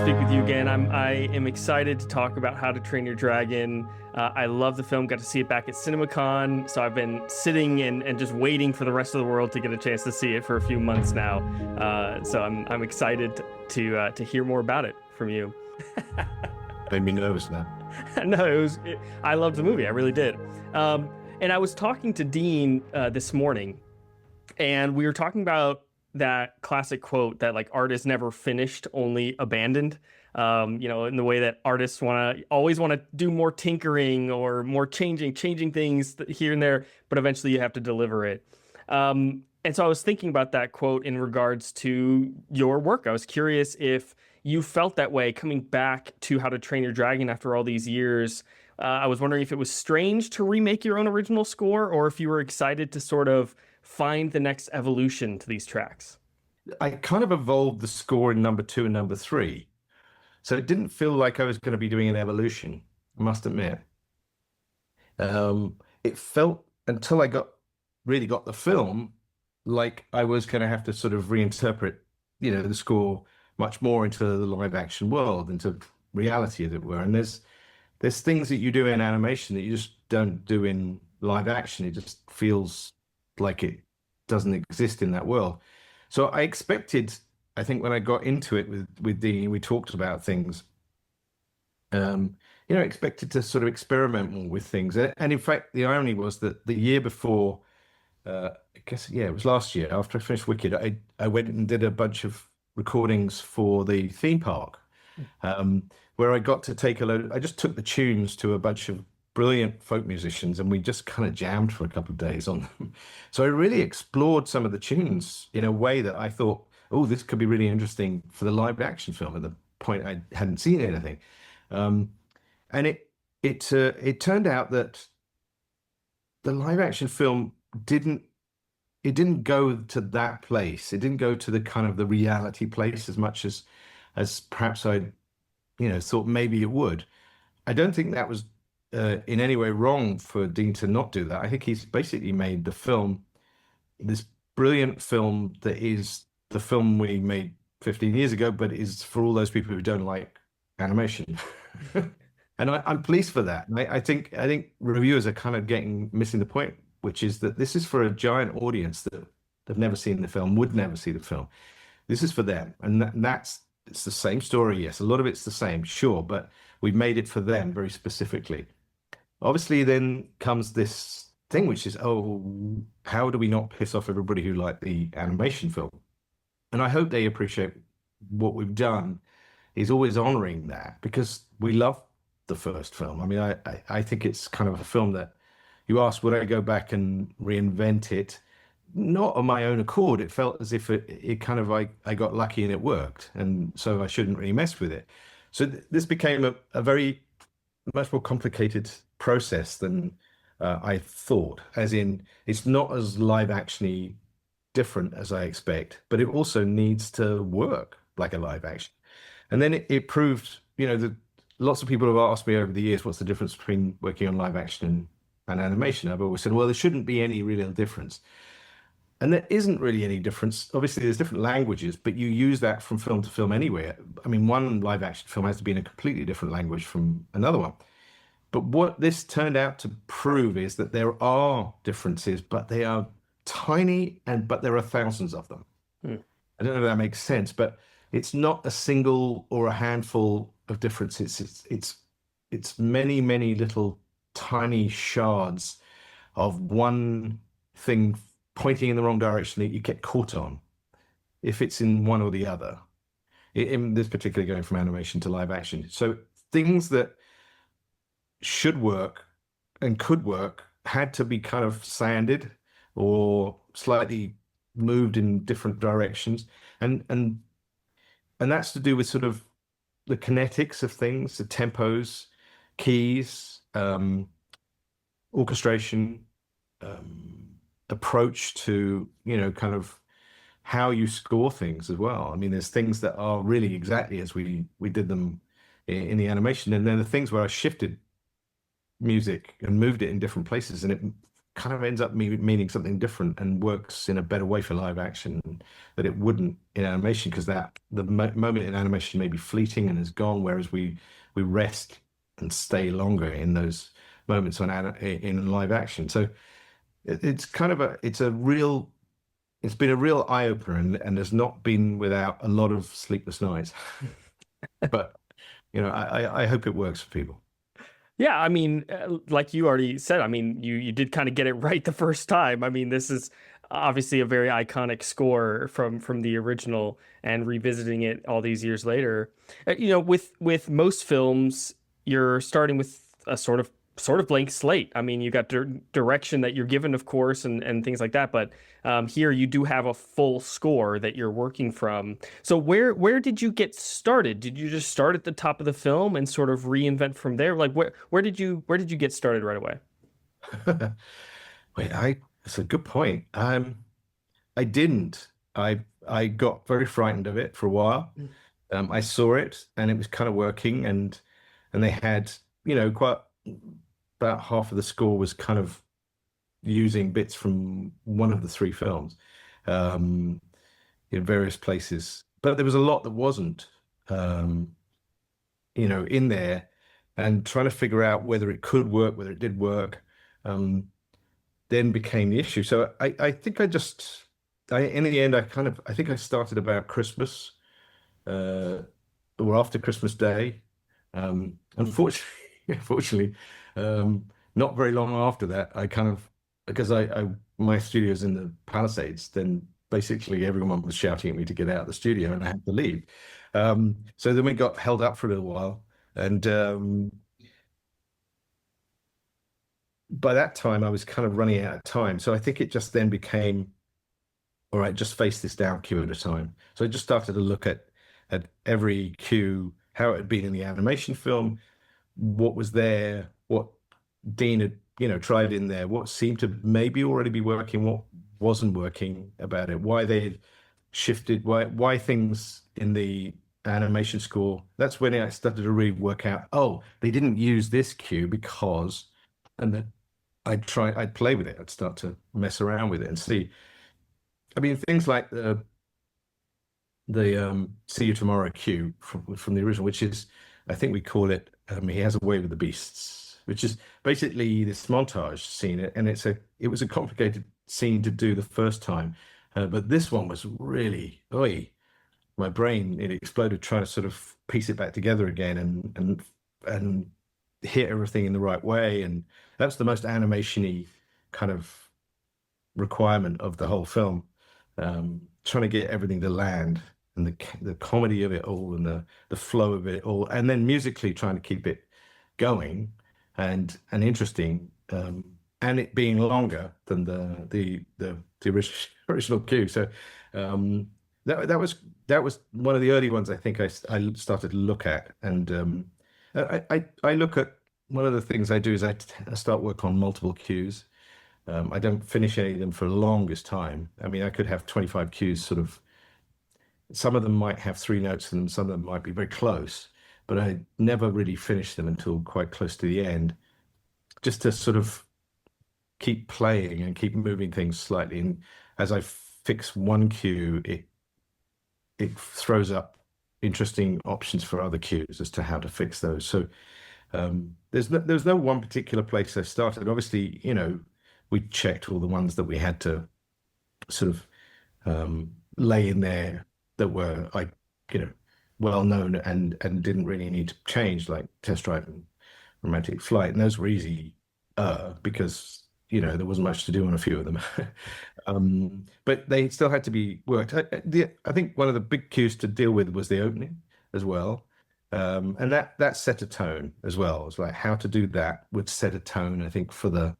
speak with you again. I am excited to talk about How to Train Your Dragon. I love the film. Got to see it back at CinemaCon, so I've been sitting and just waiting for the rest of the world to get a chance to see it for a few months now. So I'm excited to hear more about it from you. Made me nervous now. No, I loved the movie. I really did. And I was talking to Dean this morning, and we were talking about that classic quote that like art is never finished, only abandoned. In the way that artists always want to do more tinkering or more changing things here and there, but eventually you have to deliver it. And so I was thinking about that quote in regards to your work. I was curious if you felt that way coming back to How to Train Your Dragon after all these years. I was wondering if it was strange to remake your own original score, or if you were excited to sort of find the next evolution to these tracks. I kind of evolved the score in number 2 and number 3. So it didn't feel like I was going to be doing an evolution, I must admit. It felt, until I really got the film, like I was going to have to sort of reinterpret, the score much more into the live action world, into reality, as it were. And there's things that you do in animation that you just don't do in live action. It just feels like it doesn't exist in that world. So I expected, I think when I got into it with Dean, we talked about things, expected to sort of experiment more with things. And in fact, the irony was that the year before, I guess, it was last year, after I finished Wicked, I went and did a bunch of recordings for the theme park, where I got to I just took the tunes to a bunch of brilliant folk musicians, and we just kind of jammed for a couple of days on them. So I really explored some of the tunes in a way that I thought, oh, this could be really interesting for the live action film. At the point, I hadn't seen anything, and it turned out that the live action film didn't go to that place. It didn't go to the kind of the reality place as much as perhaps I thought maybe it would. I don't think that was in any way wrong for Dean to not do that. I think he's basically made the film, this brilliant film that is the film we made 15 years ago, but is for all those people who don't like animation. And I'm pleased for that. And I think reviewers are kind of missing the point, which is that this is for a giant audience that have never seen the film, would never see the film. This is for them, and it's the same story. Yes, a lot of it's the same, sure, but we've made it for them very specifically. Obviously, then comes this thing, which is, oh, how do we not piss off everybody who liked the animation film? And I hope they appreciate what we've done is always honoring that, because we love the first film. I mean, I think it's kind of a film that you asked, would I go back and reinvent it? Not on my own accord. It felt as if it kind of, I got lucky and it worked. And so I shouldn't really mess with it. So this became a very much more complicated process than I thought, as in it's not as live actiony different as I expect, but it also needs to work like a live action. And then it proved, that lots of people have asked me over the years, what's the difference between working on live action and animation? I've always said, well, there shouldn't be any real difference. And there isn't really any difference. Obviously, there's different languages, but you use that from film to film anyway. I mean, one live action film has to be in a completely different language from another one. But what this turned out to prove is that there are differences, but they are tiny, but there are thousands of them. I don't know if that makes sense, but it's not a single or a handful of differences. It's many, many little tiny shards of one thing pointing in the wrong direction that you get caught on if it's in one or the other. In this particular, going from animation to live action. So things that should work and could work had to be kind of sanded or slightly moved in different directions. And that's to do with sort of the kinetics of things, the tempos, keys, orchestration, approach to, kind of how you score things as well. I mean, there's things that are really exactly as we did them in the animation. And then the things where I shifted music and moved it in different places, and kind of ends up meaning something different and works in a better way for live action that it wouldn't in animation, because that the moment in animation may be fleeting and is gone, whereas we rest and stay longer in those moments in live action. So it's kind of it's been a real eye opener, and has not been without a lot of sleepless nights. But I hope it works for people. Yeah, I mean, like you already said, I mean, you did kind of get it right the first time. I mean, this is obviously a very iconic score from the original, and revisiting it all these years later. With most films, you're starting with a sort of blank slate. I mean, you got direction that you're given, of course, and things like that. But here you do have a full score that you're working from. So where did you get started? Did you just start at the top of the film and sort of reinvent from there? Like where did you get started right away? Wait, that's a good point. I didn't. I got very frightened of it for a while. I saw it and it was kind of working, and they had, quite about half of the score was kind of using bits from one of the three films, um, in various places. But there was a lot that wasn't, um, in there, and trying to figure out whether it could work, whether it did work, um, then became the issue. So I think in the end, I think I started about Christmas, uh, or after Christmas Day. Unfortunately, unfortunately, not very long after that, I kind of, because my studio's in the Palisades, then basically everyone was shouting at me to get out of the studio, and I had to leave. So then we got held up for a little while, and by that time I was kind of running out of time. So I think it just then became, all right, just face this down cue at a time. So I just started to look at every cue, how it had been in the animation film, what was there, what Dean had, tried in there, what seemed to maybe already be working, what wasn't working about it, why they had shifted, why things in the animation score. That's when I started to really work out, oh, they didn't use this cue because, and then I'd play with it. I'd start to mess around with it and see. I mean, things like the "See You Tomorrow" cue from the original, which is, I think we call it, "He Has a Way with the Beasts," which is basically this montage scene, and it was a complicated scene to do the first time, but this one was really, oi, my brain, it exploded trying to sort of piece it back together again, and hit everything in the right way, and that's the most animation-y kind of requirement of the whole film. Trying to get everything to land, and the comedy of it all, and the flow of it all, and then musically trying to keep it going and interesting, and it being longer than the original cue. So that was one of the early ones I think I started to look at, and I look at, one of the things I do is I start work on multiple cues. I don't finish any of them for the longest time. I mean, I could have 25 cues, sort of. Some of them might have three notes in them, some of them might be very close, but I never really finish them until quite close to the end, just to sort of keep playing and keep moving things slightly. And as I fix one cue, it throws up interesting options for other cues as to how to fix those. So there's no one particular place I started. Obviously, we checked all the ones that we had to sort of lay in there that were, like, well known and didn't really need to change, like Test Drive and Romantic Flight, and those were easy, because there wasn't much to do on a few of them. But they still had to be worked. I think one of the big cues to deal with was the opening as well. And that set a tone as well. It's like how to do that would set a tone, I think, for the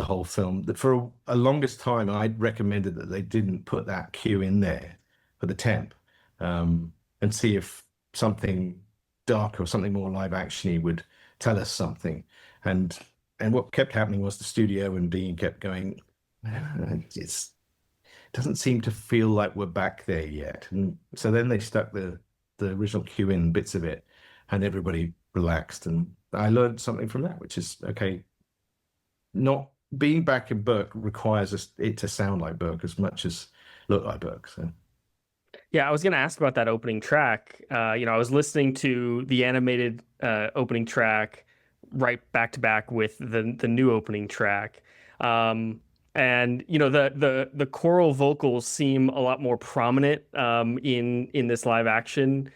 whole film. That for a longest time, I'd recommended that they didn't put that cue in there for the temp, and see if something darker or something more live actiony would tell us something. And what kept happening was the studio and Dean kept going, it doesn't seem to feel like we're back there yet. And so then they stuck the original cue in bits of it, and everybody relaxed. And I learned something from that, which is, okay, not being back in Burke requires it to sound like Burke as much as look like Burke. So Yeah, I was going to ask about that opening track. I was listening to the animated opening track right back to back with the new opening track. And the choral vocals seem a lot more prominent in this live action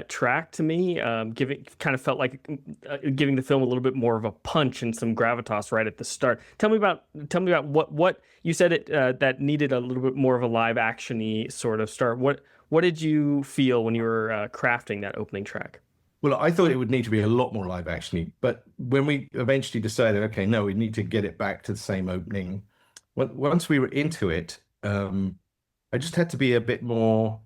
track to me. Giving kind of felt like giving the film a little bit more of a punch and some gravitas right at the start. Tell me about what you said it that needed a little bit more of a live actiony sort of start. What did you feel when you were crafting that opening track? well, I thought it would need to be a lot more live actiony, but when we eventually decided, okay, no, we need to get it back to the same opening. Once we were into it, I just had to be a bit more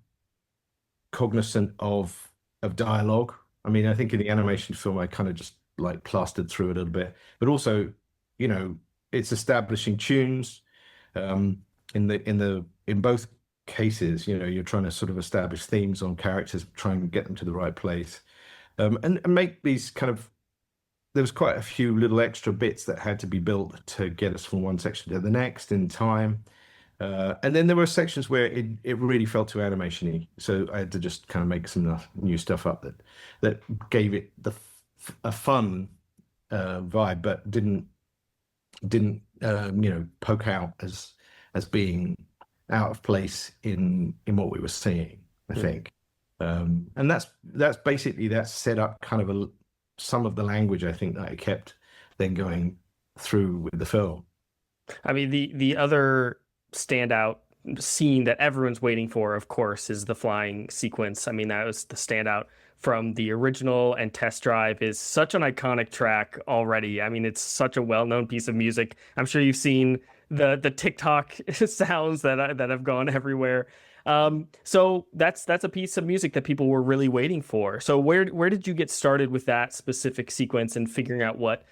cognizant of dialogue. I mean, I think in the animation film, I kind of just like plastered through it a little bit, but also, you know, it's establishing tunes. In both cases, you know, you're trying to sort of establish themes on characters, try and get them to the right place, and make these kind of. There was quite a few little extra bits that had to be built to get us from one section to the next in time. And then there were sections where it really felt too animation-y. So I had to just kind of make some new stuff up that gave it a fun vibe, but didn't poke out as being out of place in what we were seeing, I think. And that's basically that set up kind of some of the language I think that I kept then going through with the film. I mean, the other standout scene that everyone's waiting for, of course, is the flying sequence. I mean, that was the standout from the original, and Test Drive is such an iconic track already. I mean, it's such a well-known piece of music. I'm sure you've seen the TikTok sounds that have gone everywhere. So that's a piece of music that people were really waiting for. So where did you get started with that specific sequence and figuring out what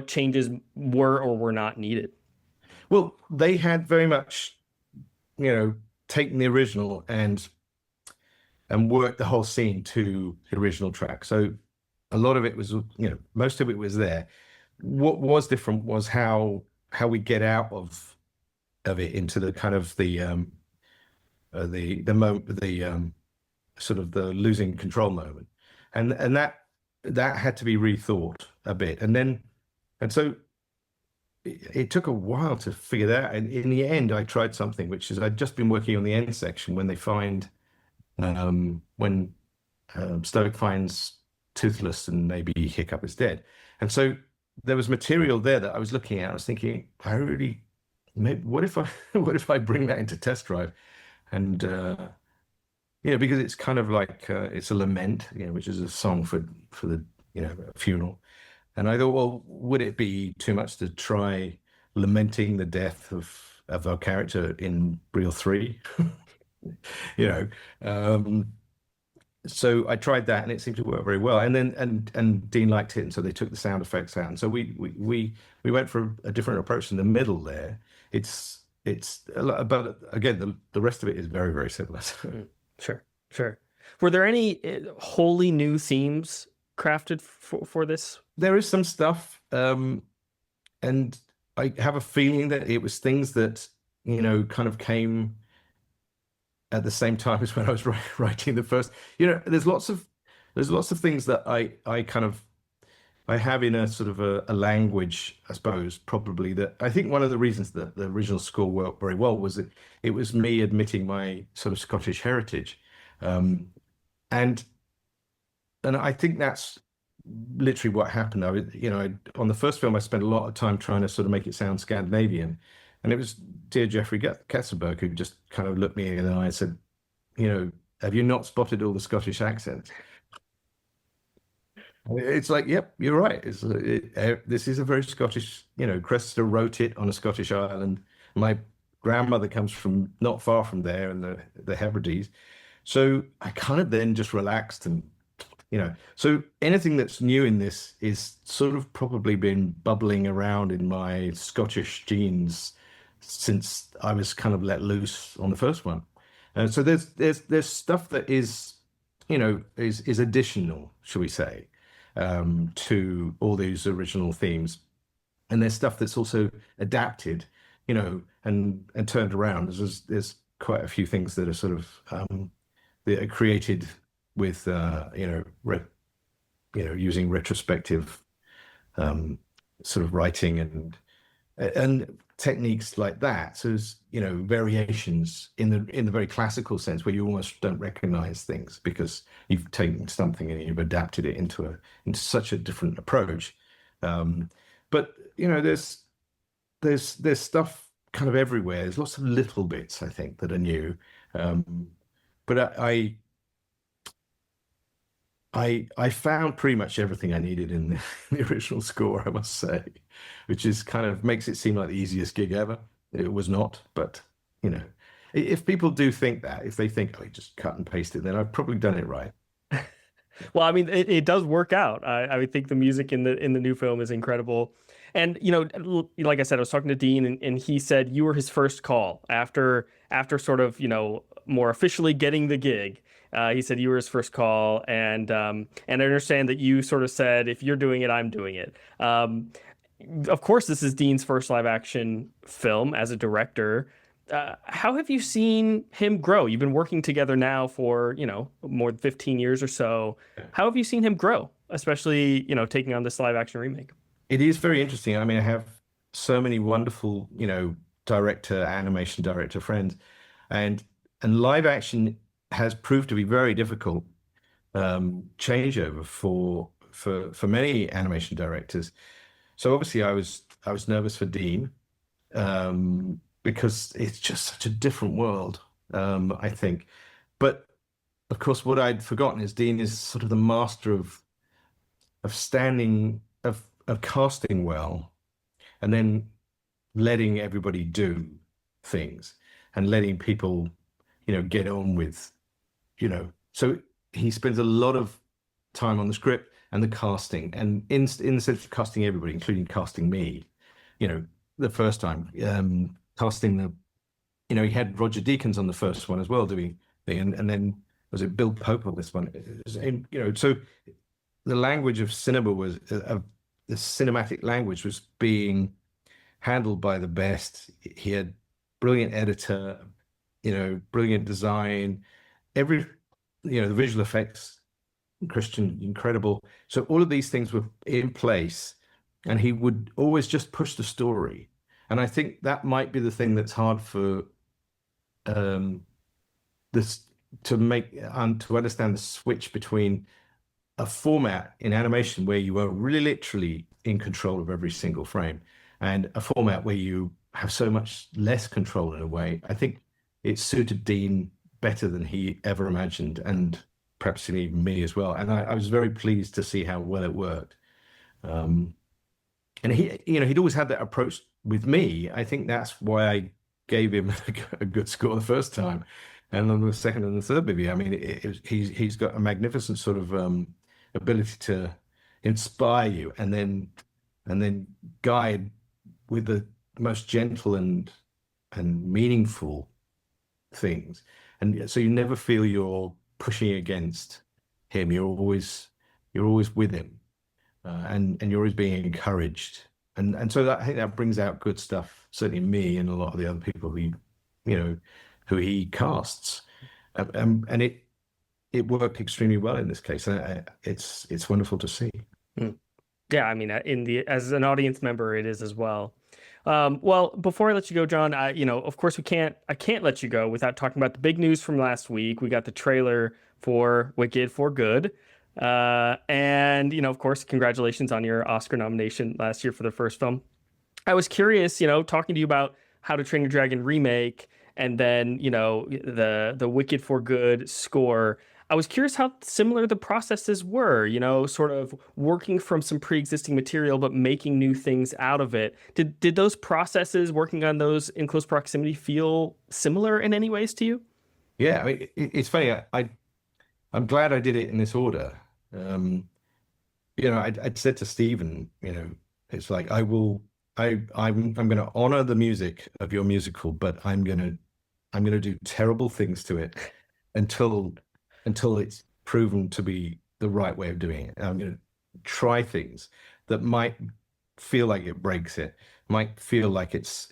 changes were or were not needed? Well, they had very much, taken the original and worked the whole scene to the original track. So a lot of it was, most of it was there. What was different was how we get out of it into the kind of the moment, sort of the losing control moment, and that had to be rethought a bit, and so it took a while to figure that out. And in the end, I tried something which is I'd just been working on the end section when they find when Stoick finds Toothless and maybe Hiccup is dead, and so there was material there that I was looking at. I was thinking, what if I bring that into Test Drive, and because it's kind of like it's a lament, which is a song for the funeral. And I thought, well, would it be too much to try lamenting the death of our character in Reel 3? So I tried that, and it seemed to work very well. And then and Dean liked it, and so they took the sound effects out. And so we went for a different approach in the middle there. It's a lot, but again, the rest of it is very, very similar. Sure. Were there any wholly new themes crafted for this? There is some stuff, and I have a feeling that it was things that kind of came at the same time as when I was writing the first. There's lots of things that I have in a sort of a language, I suppose, probably, that I think one of the reasons that the original score worked very well was that it was me admitting my sort of Scottish heritage, and I think that's literally what happened. On the first film, I spent a lot of time trying to sort of make it sound Scandinavian, and it was dear Jeffrey Katzenberg who just kind of looked me in the eye and said, have you not spotted all the Scottish accents? It's like, yep, you're right. This is a very Scottish, Cressida wrote it on a Scottish island. My grandmother comes from not far from there in the Hebrides. So I kind of then just relaxed and, so anything that's new in this is sort of probably been bubbling around in my Scottish genes since I was kind of let loose on the first one. And so there's stuff that is additional, shall we say, to all these original themes. and there's stuff that's also adapted, and turned around. There's quite a few things that are sort of that are created with using retrospective sort of writing and techniques like that. So there's variations in the very classical sense where you almost don't recognize things because you've taken something and you've adapted it into such a different approach. But there's stuff kind of everywhere. There's lots of little bits I think that are new. But I found pretty much everything I needed in the original score, I must say, which is kind of makes it seem like the easiest gig ever. It was not, but if people do think that, if they think, oh, you just cut and paste it, then I've probably done it right. Well, I mean, it does work out. I think the music in the new film is incredible. And like I said, I was talking to Dean, and he said you were his first call after sort of more officially getting the gig. He said you were his first call, and I understand that you sort of said if you're doing it, I'm doing it. Of course, this is Dean's first live action film as a director. How have you seen him grow? You've been working together now for, more than 15 years or so. How have you seen him grow, especially, taking on this live action remake? It is very interesting. I mean, I have so many wonderful, animation director friends, and live action has proved to be very difficult changeover for many animation directors. So obviously, I was nervous for Dean. Because it's just such a different world, I think. But of course, what I'd forgotten is Dean is sort of the master of casting well, and then letting everybody do things and letting people, get on with, So he spends a lot of time on the script and the casting, and in the sense of casting everybody, including casting me, the first time. Casting he had Roger Deakins on the first one as well doing thing, and then was it Bill Pope on this one? So the language of cinema was the cinematic language was being handled by the best. He had brilliant editor, brilliant design, the visual effects, Christian, incredible. So all of these things were in place, and he would always just push the story. And I think that might be the thing that's hard for this to make to understand the switch between a format in animation where you are really literally in control of every single frame and a format where you have so much less control in a way. I think it suited Dean better than he ever imagined, and perhaps even me as well. And I was very pleased to see how well it worked. And he'd always had that approach with me. I think that's why I gave him a good score the first time, and on the second and the third movie, I mean, he's got a magnificent sort of ability to inspire you and then guide with the most gentle and meaningful things, and so you never feel you're pushing against him. You're always with him. And you're always being encouraged, and so I think that brings out good stuff. Certainly me and a lot of the other people who he casts, and it worked extremely well in this case. And it's wonderful to see. Yeah, I mean, as an audience member, it is as well. Well, before I let you go, John, of course I can't let you go without talking about the big news from last week. We got the trailer for Wicked for Good. And of course, congratulations on your Oscar nomination last year for the first film. I was curious, talking to you about How to Train Your Dragon remake, and then the Wicked for Good score. I was curious how similar the processes were, sort of working from some pre-existing material but making new things out of it. Did those processes, working on those in close proximity, feel similar in any ways to you? Yeah, I mean, it's funny. I'm glad I did it in this order. I'd said to Stephen, it's like I'm going to honor the music of your musical, but I'm going to do terrible things to it until it's proven to be the right way of doing it. I'm going to try things that might feel like it breaks it, might feel like it's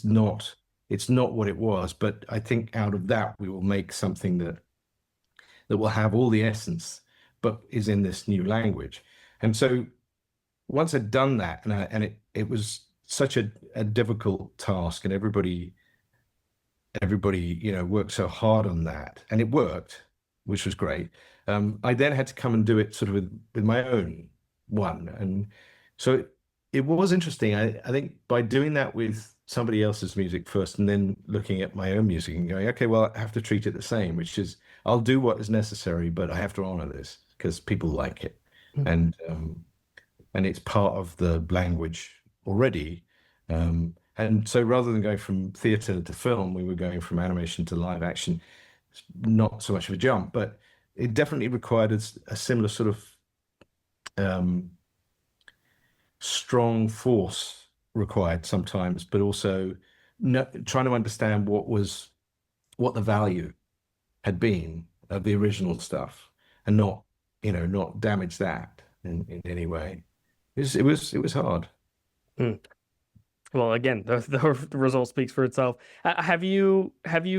not what it was. But I think out of that we will make something that will have all the essence, but is in this new language. And so once I'd done that, and it was such a difficult task, and everybody worked so hard on that, and it worked, which was great. I then had to come and do it sort of with my own one, and so it was interesting. I think by doing that with somebody else's music first, and then looking at my own music and going, okay, well, I have to treat it the same, which is I'll do what is necessary, but I have to honor this because people like it, and it's part of the language already. And so rather than going from theater to film, we were going from animation to live action. It's not so much of a jump, but it definitely required a similar sort of strong force required sometimes, but also trying to understand what the value had been of the original stuff, and not damage that in any way. It was hard. Mm. Well, again, the result speaks for itself. Have you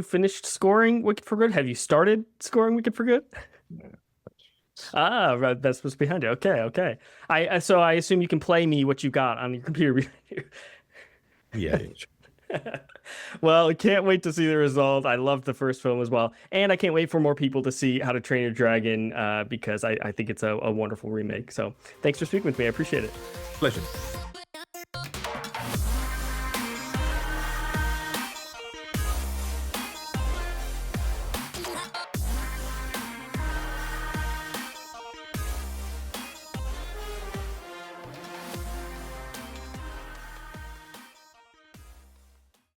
finished scoring Wicked for Good? Have you started scoring Wicked for Good? Ah, right, that's what's behind it. Okay, okay. So I assume you can play me what you got on your computer behind you. Yeah. Well, I can't wait to see the result. I loved the first film as well, and I can't wait for more people to see How to Train Your Dragon because I think it's a wonderful remake. So thanks for speaking with me. I appreciate it. Pleasure.